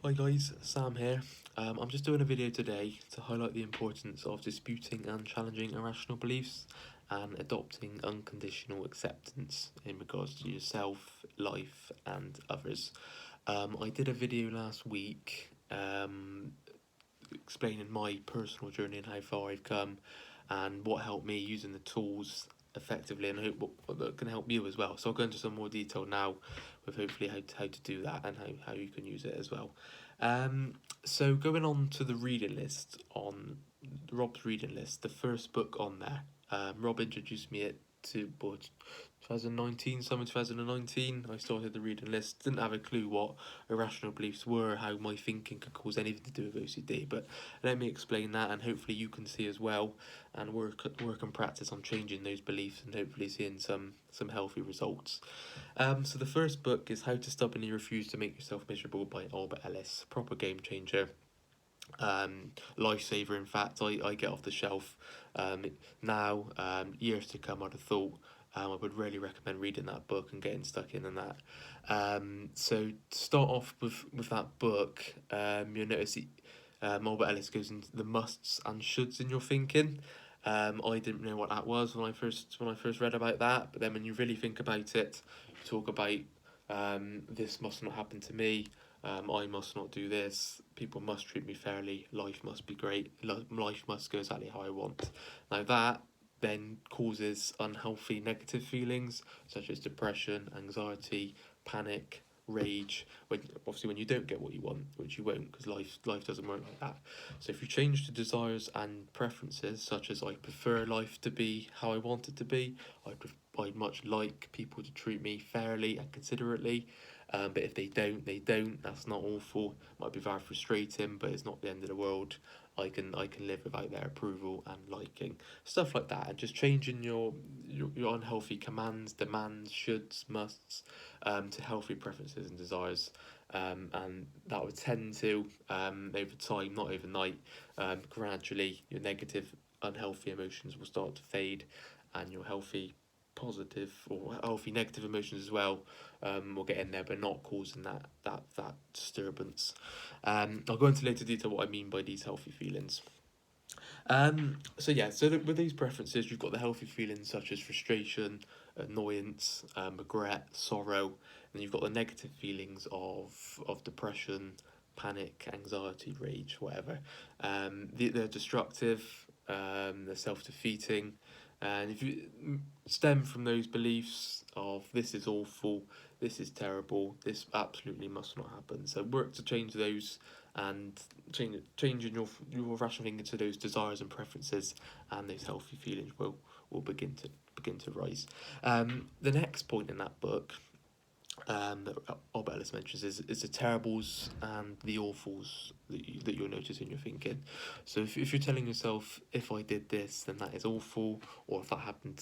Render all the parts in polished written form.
Hi guys, Sam here. I'm just doing a video today to highlight the importance of disputing and challenging irrational beliefs and adopting unconditional acceptance in regards to yourself, life, and others. I did a video last week explaining my personal journey and how far I've come and what helped me using the tools effectively, and I hope that can help you as well. So I'll go into some more detail now with hopefully how to do that and how you can use it as well. So going on to the reading list, on Rob's reading list, the first book on there, Rob introduced me it to 2019, summer 2019. I started the reading list, didn't have a clue what irrational beliefs were, how my thinking could cause anything to do with OCD, but let me explain that, and hopefully you can see as well, and work and practice on changing those beliefs and hopefully seeing some healthy results. So the first book is How to Stubbornly Refuse to Make Yourself Miserable by Albert Ellis. Proper game changer. Lifesaver, in fact. I get off the shelf now. Years to come, I'd have thought. I would really recommend reading that book and getting stuck in on that. So to start off with that book, you'll notice Albert Ellis goes into the musts and shoulds in your thinking. I didn't know what that was when I first read about that, but then when you really think about it, you talk about this must not happen to me. I must not do this. People must treat me fairly. Life must be great. Life must go exactly how I want. Now that then causes unhealthy negative feelings such as depression, anxiety, panic, rage. When you don't get what you want, which you won't, because life doesn't work like that. So if you change the desires and preferences, such as I prefer life to be how I want it to be, I'd much like people to treat me fairly and considerately. But if they don't, they don't. That's not awful. Might be very frustrating, but it's not the end of the world. I can live without their approval and liking, stuff like that, and just changing your unhealthy commands, demands, shoulds, musts, to healthy preferences and desires, and that would tend to over time, not overnight, gradually your negative, unhealthy emotions will start to fade, and your healthy positive or healthy negative emotions as well will get in there, but not causing that disturbance. I'll go into later detail what I mean by these healthy feelings. With these preferences, you've got the healthy feelings such as frustration, annoyance, regret, sorrow, and you've got the negative feelings of depression, panic, anxiety, rage, whatever. They're destructive, they're self-defeating, and if you stem from those beliefs of this is awful, this is terrible, this absolutely must not happen. So work to change those and changing your rational thinking to those desires and preferences, and those healthy feelings will begin to rise. The next point in that book that Albert Ellis mentions is the terribles and the awfuls that you'll notice in your thinking. So if you're telling yourself, if I did this, then that is awful, or if that happened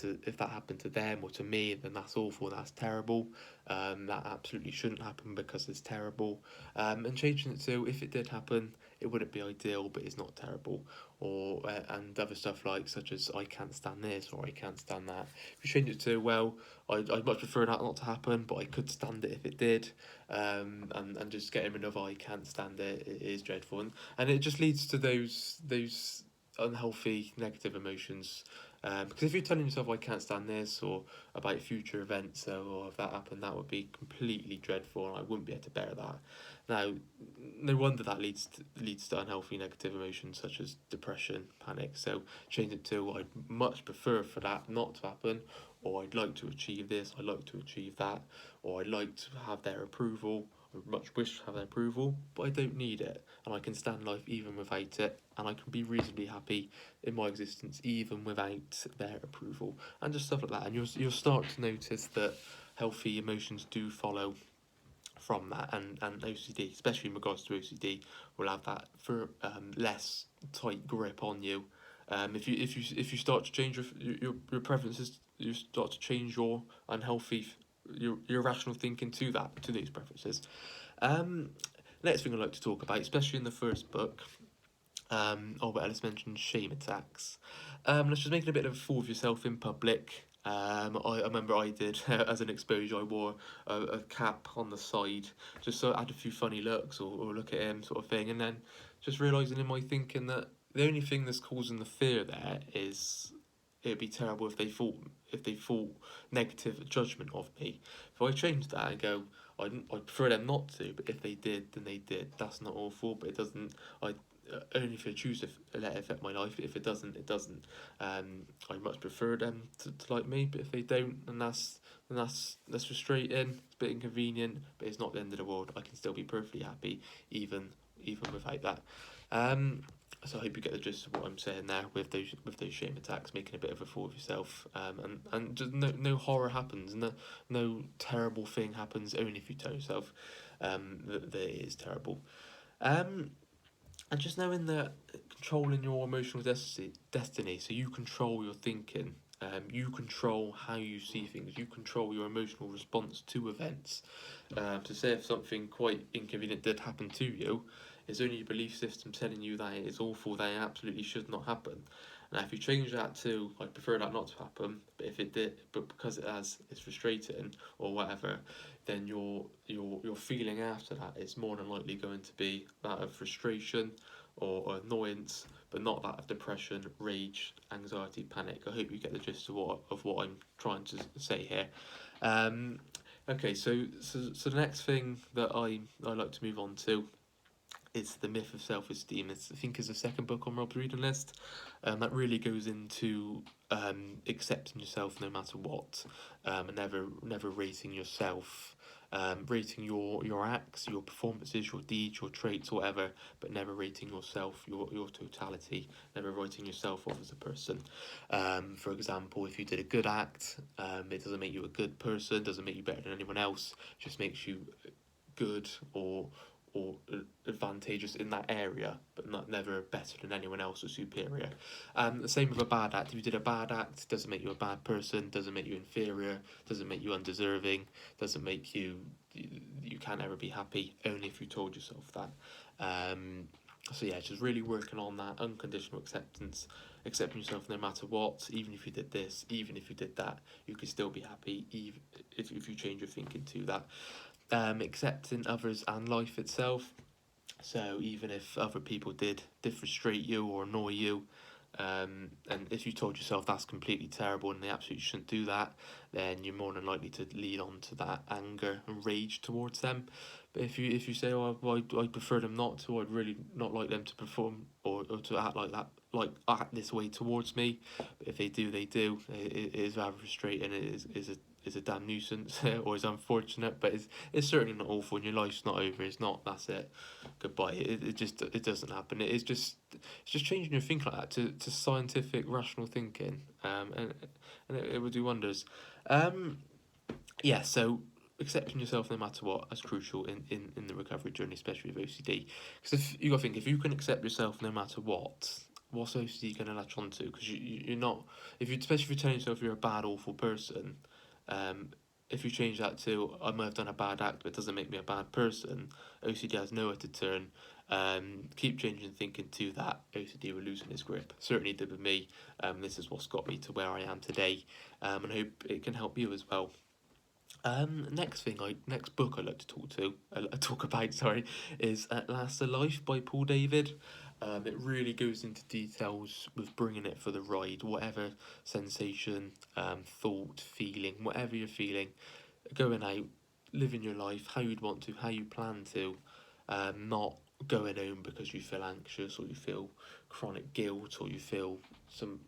to them or to me, then that's awful, that's terrible. That absolutely shouldn't happen because it's terrible. And changing it to, if it did happen, it wouldn't be ideal, but it's not terrible. Or and other stuff like such as I can't stand this or I can't stand that. If you change it to, well, I'd much prefer that not to happen, but I could stand it if it did. And just getting rid of I can't stand it is dreadful, and it just leads to those unhealthy negative emotions. Because if you're telling yourself I can't stand this, or about future events, or if that happened, that would be completely dreadful, and I wouldn't be able to bear that. Now, no wonder that leads to unhealthy negative emotions such as depression, panic. So change it to I'd much prefer for that not to happen, or I'd like to achieve this, I'd like to achieve that, or I'd like to have their approval, I much wish to have their approval, but I don't need it, and I can stand life even without it, and I can be reasonably happy in my existence even without their approval, and just stuff like that. And you'll start to notice that healthy emotions do follow from that, and OCD, especially in regards to OCD, will have that for less tight grip on you. If you start to change your preferences, you start to change your unhealthy, your irrational thinking to these preferences. Um, Next thing I'd like to talk about, especially in the first book, Albert Ellis mentioned shame attacks. Let's just making a bit of a fool of yourself in public. I remember I did as an exposure. I wore a cap on the side just so I had a few funny looks or look at him sort of thing, and then just realizing in my thinking that the only thing that's causing the fear there is it'd be terrible if they thought negative judgment of me. If I change that and go, I prefer them not to, but if they did, then they did. That's not awful, but it doesn't. I only if I choose to let it affect my life. If it doesn't, it doesn't. I much prefer them to like me, but if they don't, then that's frustrating. It's a bit inconvenient, but it's not the end of the world. I can still be perfectly happy, even without that. Um, so I hope you get the gist of what I'm saying there with those shame attacks, making a bit of a fool of yourself, and just no horror happens, no terrible thing happens. Only if you tell yourself that it is terrible. Um, and just knowing that controlling your emotional destiny, so you control your thinking, you control how you see things, you control your emotional response to events. To say if something quite inconvenient did happen to you, it's only your belief system telling you that it is awful, that it absolutely should not happen. Now, if you change that to, I prefer that not to happen, but if it did, but because it has, it's frustrating or whatever, then your feeling after that is more than likely going to be that of frustration or annoyance, but not that of depression, rage, anxiety, panic. I hope you get the gist of what I'm trying to say here. Um, okay, so the next thing that I like to move on to is the myth of self-esteem. I think is the second book on Rob's reading list. That really goes into accepting yourself no matter what, and never rating yourself, rating your acts, your performances, your deeds, your traits, whatever, but never rating yourself, your totality, never writing yourself off as a person. For example, if you did a good act, it doesn't make you a good person, doesn't make you better than anyone else, just makes you good or advantageous in that area, but not never better than anyone else or superior. The same with a bad act. If you did a bad act, doesn't make you a bad person, doesn't make you inferior, doesn't make you undeserving, doesn't make you can't ever be happy. Only if you told yourself that. So yeah, just really working on that unconditional acceptance, accepting yourself no matter what. Even if you did this, even if you did that, you could still be happy. Even if you change your thinking to that. Accepting others and life itself. So even if other people did frustrate you or annoy you, and if you told yourself that's completely terrible and they absolutely shouldn't do that, then you're more than likely to lead on to that anger and rage towards them. But if you say, oh, well, I prefer them not to, I'd really not like them to perform or to act like that, like act this way towards me. But if they do, they do. It is rather frustrating. It is a damn nuisance or is unfortunate, but it's certainly not awful. And your life's not over. It's not. That's it. Goodbye. It doesn't happen. It's just changing your thinking like that to scientific rational thinking. And it will do wonders. Yeah. So accepting yourself no matter what is crucial in the recovery journey, especially with OCD. Because if you got to think, if you can accept yourself no matter what, what's OCD going to latch onto? Because you're not, if you especially if you're telling yourself you're a bad awful person, um, if you change that to I might have done a bad act, but it doesn't make me a bad person, OCD has nowhere to turn. Keep changing thinking to that, OCD will loosen its grip. Certainly did with me. This is what's got me to where I am today, and I hope it can help you as well. Next book I like to talk about, sorry, is At Last Alive by Paul David. It really goes into details with bringing it for the ride, whatever sensation, thought, feeling, whatever you're feeling, going out, living your life how you'd want to, how you plan to, not going home because you feel anxious or you feel chronic guilt or you feel some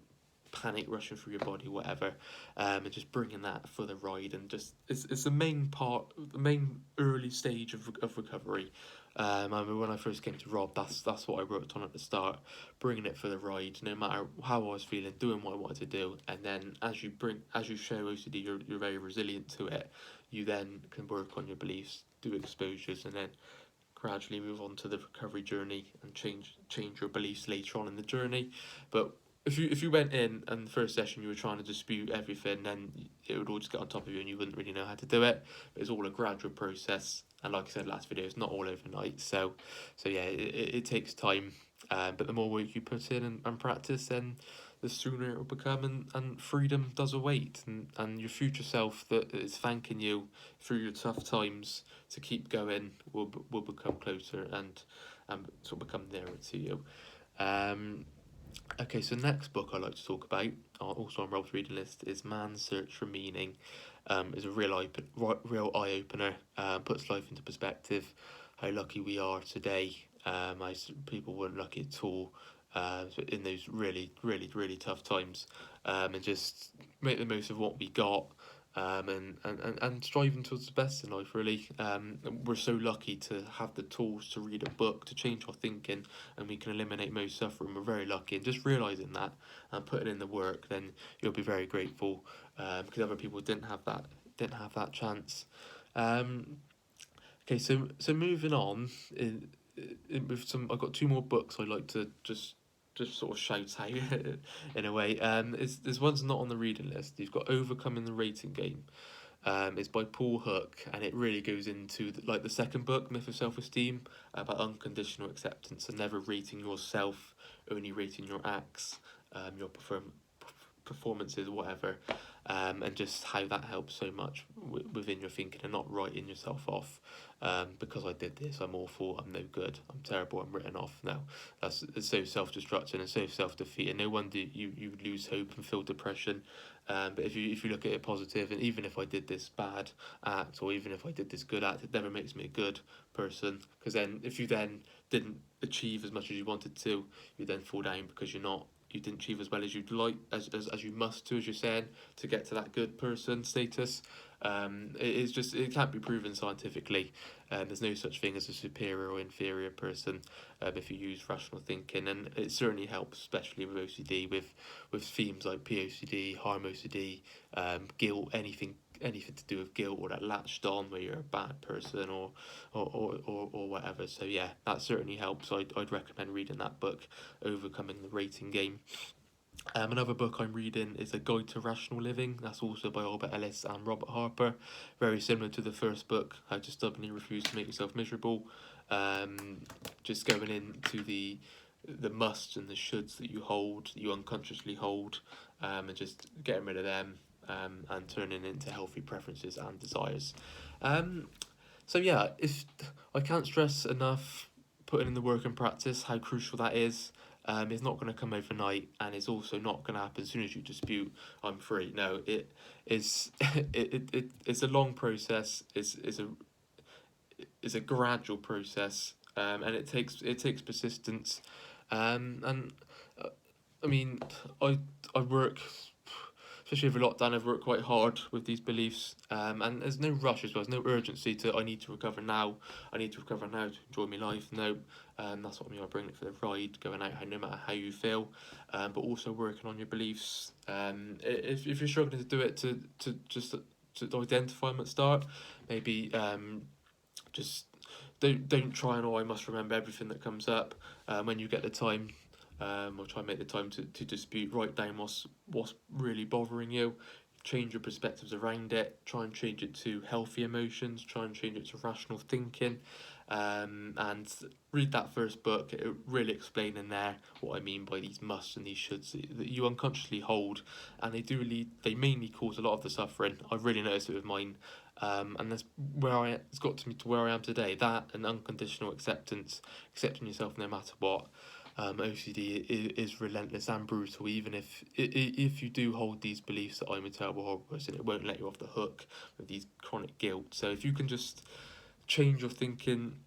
panic rushing through your body, whatever, and just bringing that for the ride, and just it's the main part, the main early stage of recovery. I remember when I first came to Rob, that's what I wrote on at the start, bringing it for the ride, no matter how I was feeling, doing what I wanted to do, and then as you show OCD, you're very resilient to it. You then can work on your beliefs, do exposures, and then gradually move on to the recovery journey and change your beliefs later on in the journey. But if you went in and the first session you were trying to dispute everything, then it would all just get on top of you and you wouldn't really know how to do it. It's all a gradual process, and like I said last video, it's not all overnight. So yeah, it takes time, but the more work you put in and practice, then the sooner it will become, and freedom does await, and your future self that is thanking you through your tough times to keep going will become closer and sort of become nearer to you. Um, okay, so next book I'd like to talk about, also on Rob's reading list, is Man's Search for Meaning. Is a real eye opener. Puts life into perspective. How lucky we are today. As people weren't lucky at all. In those really tough times, and just make the most of what we got. And striving towards the best in life, really. We're so lucky to have the tools to read a book, to change our thinking, and we can eliminate most suffering. We're very lucky, and just realising that and putting in the work, then you'll be very grateful, because other people didn't have that chance. Um, okay, so moving on, with some, I've got two more books I'd like to just sort of shout out in a way. There's one's not on the reading list. You've got Overcoming the Rating Game. It's by Paul Hook, and it really goes into like the second book, Myth of Self Esteem, about unconditional acceptance and never rating yourself, only rating your acts, your performances, whatever, and just how that helps so much within your thinking and not writing yourself off. Because I did this, I'm awful, I'm no good, I'm terrible, I'm written off. No, it's so self-destructing and so self-defeating. No wonder you lose hope and feel depression. But if you look at it positive, and even if I did this bad act, or even if I did this good act, it never makes me a good person. Because then, if you then didn't achieve as much as you wanted to, you then fall down because you didn't achieve as well as you'd like, as you must to, as you're saying, to get to that good person status. It's just, it can't be proven scientifically. There's no such thing as a superior or inferior person, if you use rational thinking, and it certainly helps, especially with OCD, with themes like POCD, harm OCD, guilt, anything to do with guilt, or that latched on where you're a bad person, or whatever. So yeah, that certainly helps. I'd recommend reading that book, Overcoming the Rating Game. Another book I'm reading is A Guide to Rational Living. That's also by Albert Ellis and Robert Harper. Very similar to the first book, How to Stubbornly Refuse to Make Yourself Miserable. Just going into the musts and the shoulds that you hold, that you unconsciously hold, and just getting rid of them, and turning into healthy preferences and desires. So yeah, if I can't stress enough, putting in the work and practice, how crucial that is. It's not going to come overnight, and it's also not going to happen as soon as you dispute I'm free. No, it is it's a long process. It's a gradual process, and it takes persistence, and uh, I mean, I work, especially over lockdown, I've worked quite hard with these beliefs, and there's no rush as well. There's no urgency to I need to recover now. I need to recover now to enjoy my life. No, that's what I mean. I bring it for the ride, going out no matter how you feel, but also working on your beliefs. If you're struggling to do it, to just to identify them at start, maybe just don't try and I must remember everything that comes up. When you get the time, or try and make the time to dispute, write down what's really bothering you, change your perspectives around it, try and change it to healthy emotions, try and change it to rational thinking, and read that first book. It really explain in there what I mean by these musts and these shoulds that you unconsciously hold, and they mainly cause a lot of the suffering. I've really noticed it with mine. And that's it's got to me to where I am today. That and unconditional acceptance, accepting yourself no matter what. OCD is relentless and brutal. Even if you do hold these beliefs that I'm a terrible, horrible person, it won't let you off the hook with these chronic guilt. So if you can just change your thinking,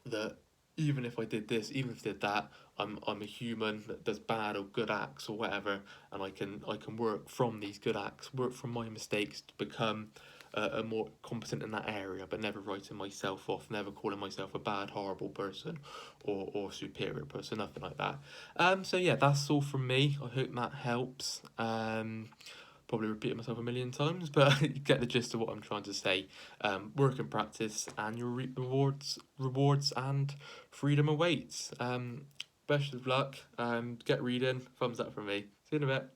that even if I did this, even if I did that, I'm a human that does bad or good acts or whatever, and I can work from these good acts, work from my mistakes to become a more competent in that area, but never writing myself off, never calling myself a bad, horrible person, or superior person, nothing like that. So yeah, that's all from me. I hope that helps. Probably repeating myself a million times, but you get the gist of what I'm trying to say. Work and practice, and your rewards and freedom awaits. Best of luck. Get reading. Thumbs up from me. See you in a bit.